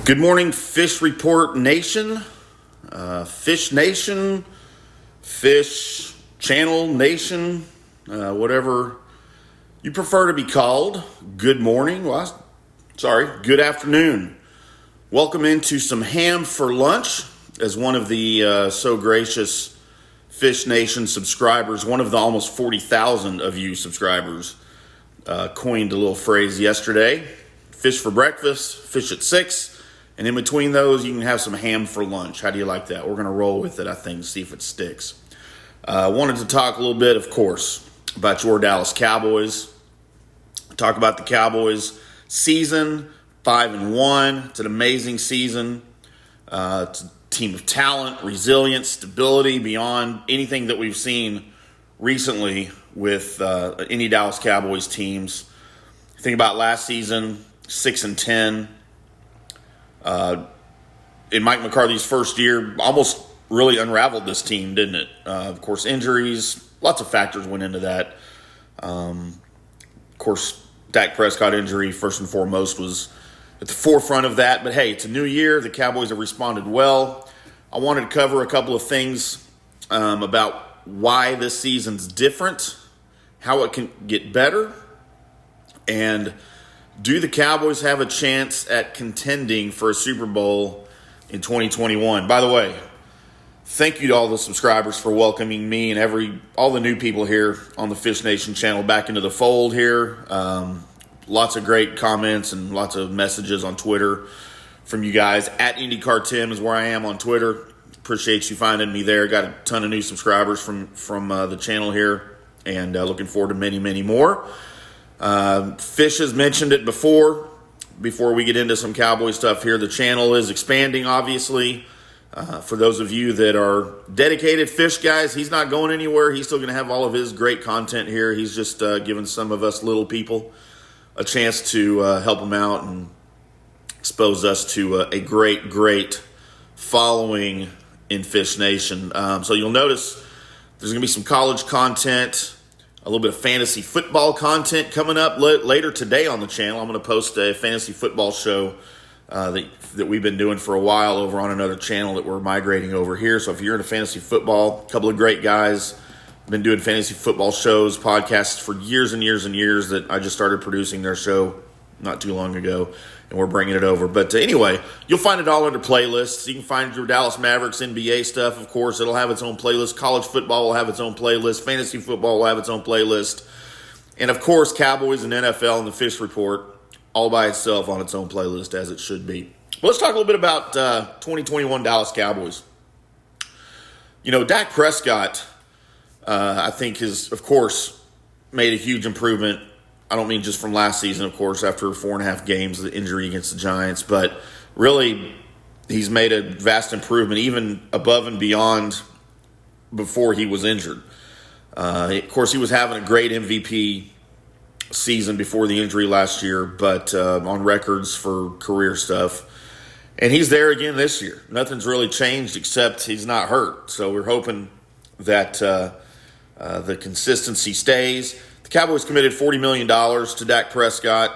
Good morning, Fish Report Nation, Fish Nation, Fish Channel Nation, whatever you prefer to be called. Good morning. Good afternoon. Welcome into some ham for lunch as one of the so gracious Fish Nation subscribers, one of the almost 40,000 of you subscribers, coined a little phrase yesterday. Fish for breakfast, fish at 6. And in between those, you can have some ham for lunch. How do you like that? We're going to roll with it, I think, see if it sticks. Wanted to talk a little bit, of course, about your Dallas Cowboys. Talk about the Cowboys season, 5-1. It's an amazing season. It's a team of talent, resilience, stability beyond anything that we've seen recently with any Dallas Cowboys teams. Think about last season, 6-10. In Mike McCarthy's first year, almost really unraveled this team, didn't it? Of course, injuries, lots of factors went into that. Of course, Dak Prescott injury, first and foremost, was at the forefront of that. But hey, it's a new year. The Cowboys have responded well. I wanted to cover a couple of things about why this season's different, how it can get better, and do the Cowboys have a chance at contending for a Super Bowl in 2021? By the way, thank you to all the subscribers for welcoming me and all the new people here on the Fish Nation channel back into the fold here. Lots of great comments and lots of messages on Twitter from you guys. At IndyCar Tim is where I am on Twitter. Appreciate you finding me there. Got a ton of new subscribers from the channel here, and looking forward to many, many more. Fish has mentioned it before we get into some Cowboy stuff here. The channel is expanding, obviously. For those of you that are dedicated Fish guys, he's not going anywhere. He's still going to have all of his great content here. He's just giving some of us little people a chance to help him out and expose us to a great following in Fish Nation. So you'll notice there's going to be some college content, a little bit of fantasy football content coming up later today on the channel. I'm going to post a fantasy football show that we've been doing for a while over on another channel that we're migrating over here. So if you're into fantasy football, a couple of great guys been doing fantasy football shows, podcasts for years and years and years that I just started producing their show not too long ago, and we're bringing it over. But anyway, you'll find it all under playlists. You can find your Dallas Mavericks NBA stuff, of course. It'll have its own playlist. College football will have its own playlist. Fantasy football will have its own playlist. And, of course, Cowboys and NFL and the Fish Report all by itself on its own playlist, as it should be. Well, let's talk a little bit about 2021 Dallas Cowboys. You know, Dak Prescott, I think, has, of course, made a huge improvement. I don't mean just from last season, of course, after 4.5 games, the injury against the Giants, but really he's made a vast improvement, even above and beyond before he was injured. Of course, he was having a great MVP season before the injury last year, but on records for career stuff. And he's there again this year. Nothing's really changed except he's not hurt. So we're hoping that the consistency stays. The Cowboys committed $40 million to Dak Prescott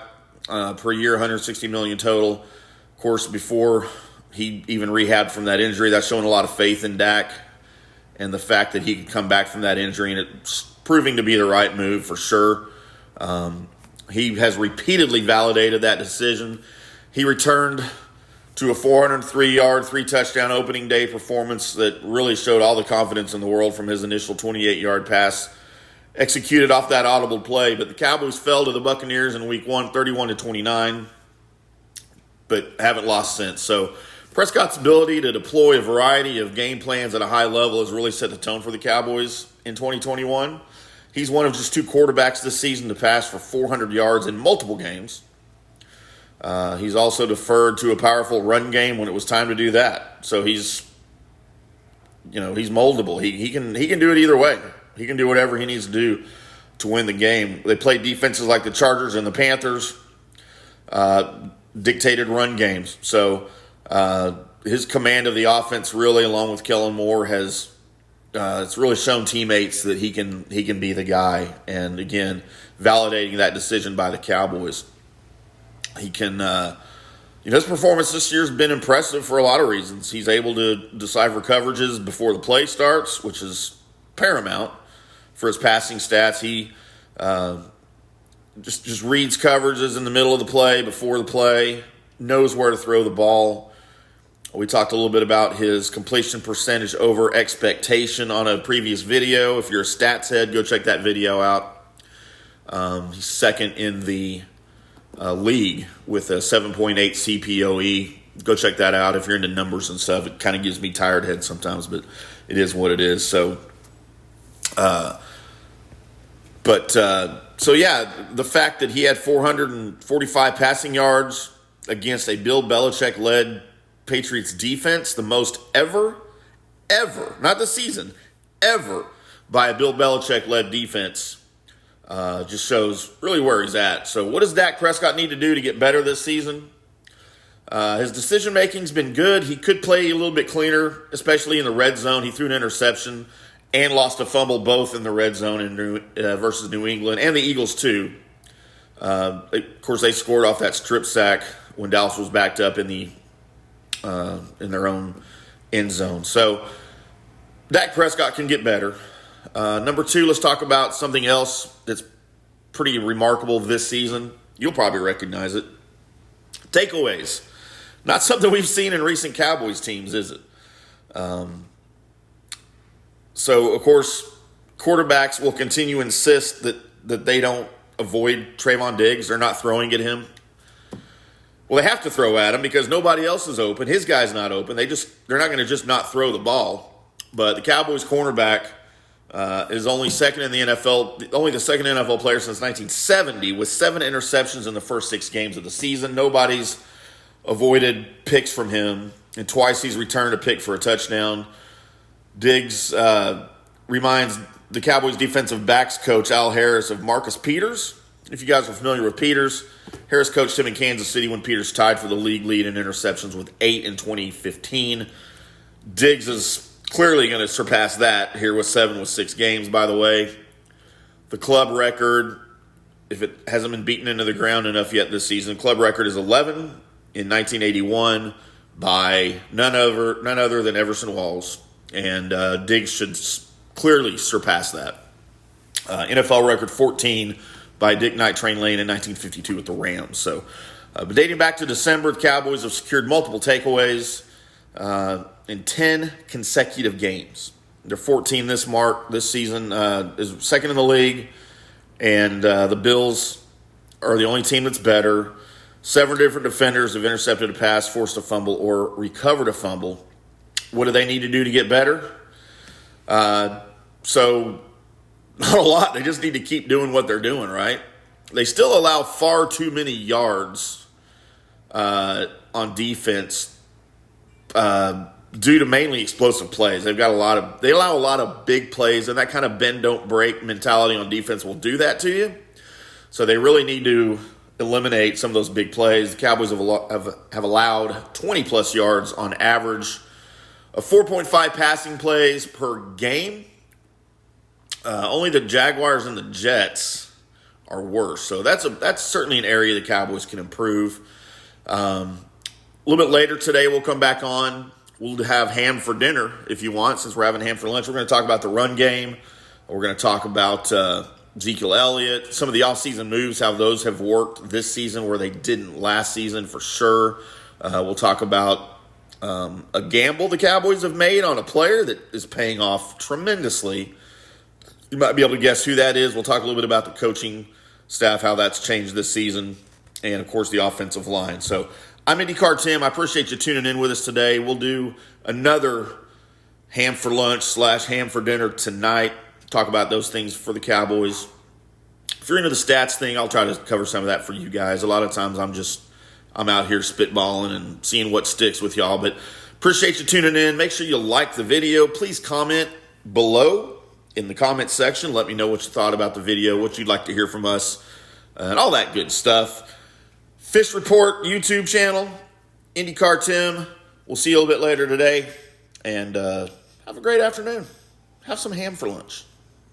per year, $160 million total. Of course, before he even rehabbed from that injury, that's showing a lot of faith in Dak and the fact that he could come back from that injury, and it's proving to be the right move for sure. He has repeatedly validated that decision. He returned to a 403-yard, 3-touchdown opening day performance that really showed all the confidence in the world from his initial 28-yard pass executed off that audible play. But the Cowboys fell to the Buccaneers in week 1, 31-29, but haven't lost since. So Prescott's ability to deploy a variety of game plans at a high level has really set the tone for the Cowboys in 2021. He's one of just 2 quarterbacks this season to pass for 400 yards in multiple games. He's also deferred to a powerful run game when it was time to do that. So he's moldable. He can do it either way. He can do whatever he needs to do to win the game. They played defenses like the Chargers and the Panthers, dictated run games. So his command of the offense, really, along with Kellen Moore, has it's really shown teammates that he can be the guy. And again, validating that decision by the Cowboys. He can His performance this year has been impressive for a lot of reasons. He's able to decipher coverages before the play starts, which is paramount for his passing stats. He just reads coverages in the middle of the play, before the play, knows where to throw the ball. We talked a little bit about his completion percentage over expectation on a previous video. If you're a stats head, go check that video out. He's second in the league with a 7.8 CPOE. Go check that out. If you're into numbers and stuff, it kind of gives me tired head sometimes, but it is what it is. So yeah, the fact that he had 445 passing yards against a Bill Belichick-led Patriots defense, the most ever, not the season, ever, by a Bill Belichick-led defense, just shows really where he's at. So what does Dak Prescott need to do to get better this season? His decision-making's been good. He could play a little bit cleaner, especially in the red zone. He threw an interception and lost a fumble both in the red zone versus New England, and the Eagles too. Of course, they scored off that strip sack when Dallas was backed up in their own end zone. So Dak Prescott can get better. Number two, let's talk about something else that's pretty remarkable this season. You'll probably recognize it. Takeaways. Not something we've seen in recent Cowboys teams, is it? So, of course, quarterbacks will continue to insist that they don't avoid Trayvon Diggs. They're not throwing at him. Well, they have to throw at him because nobody else is open. His guy's not open. They're not going to just not throw the ball. But the Cowboys cornerback is only second in the NFL, only the second NFL player since 1970 with 7 interceptions in the first 6 games of the season. Nobody's avoided picks from him, and twice he's returned a pick for a touchdown. Diggs reminds the Cowboys defensive backs coach Al Harris of Marcus Peters. If you guys are familiar with Peters, Harris coached him in Kansas City when Peters tied for the league lead in interceptions with 8 in 2015. Diggs is clearly going to surpass that here with 7 with 6 games, by the way. The club record, if it hasn't been beaten into the ground enough yet this season, club record is 11 in 1981 by none other than Everson Walls. And Diggs should clearly surpass that. NFL record 14 by Dick Knight Train Lane in 1952 with the Rams. So, but dating back to December, the Cowboys have secured multiple takeaways in 10 consecutive games. They're 14 this season, is second in the league, and the Bills are the only team that's better. 7 different defenders have intercepted a pass, forced a fumble, or recovered a fumble. What do they need to do to get better? So, not a lot. They just need to keep doing what they're doing, right? They still allow far too many yards on defense due to mainly explosive plays. They allow a lot of big plays, and that kind of bend don't break mentality on defense will do that to you. So they really need to eliminate some of those big plays. The Cowboys have allowed 20 plus yards on average of 4.5 passing plays per game. Only the Jaguars and the Jets are worse. So that's certainly an area the Cowboys can improve. A little bit later today, we'll come back on. We'll have ham for dinner if you want, since we're having ham for lunch. We're going to talk about the run game. We're going to talk about Ezekiel Elliott, some of the offseason moves, how those have worked this season where they didn't last season for sure. We'll talk about a gamble the Cowboys have made on a player that is paying off tremendously. You might be able to guess who that is. We'll talk a little bit about the coaching staff, how that's changed this season, and, of course, the offensive line. So I'm IndyCar Tim. I appreciate you tuning in with us today. We'll do another ham for lunch / ham for dinner tonight. Talk about those things for the Cowboys. If you're into the stats thing, I'll try to cover some of that for you guys. A lot of times I'm out here spitballing and seeing what sticks with y'all. But appreciate you tuning in. Make sure you like the video. Please comment below in the comment section. Let me know what you thought about the video, what you'd like to hear from us, and all that good stuff. Fish Report YouTube channel, IndyCar Tim. We'll see you a little bit later today. And have a great afternoon. Have some ham for lunch.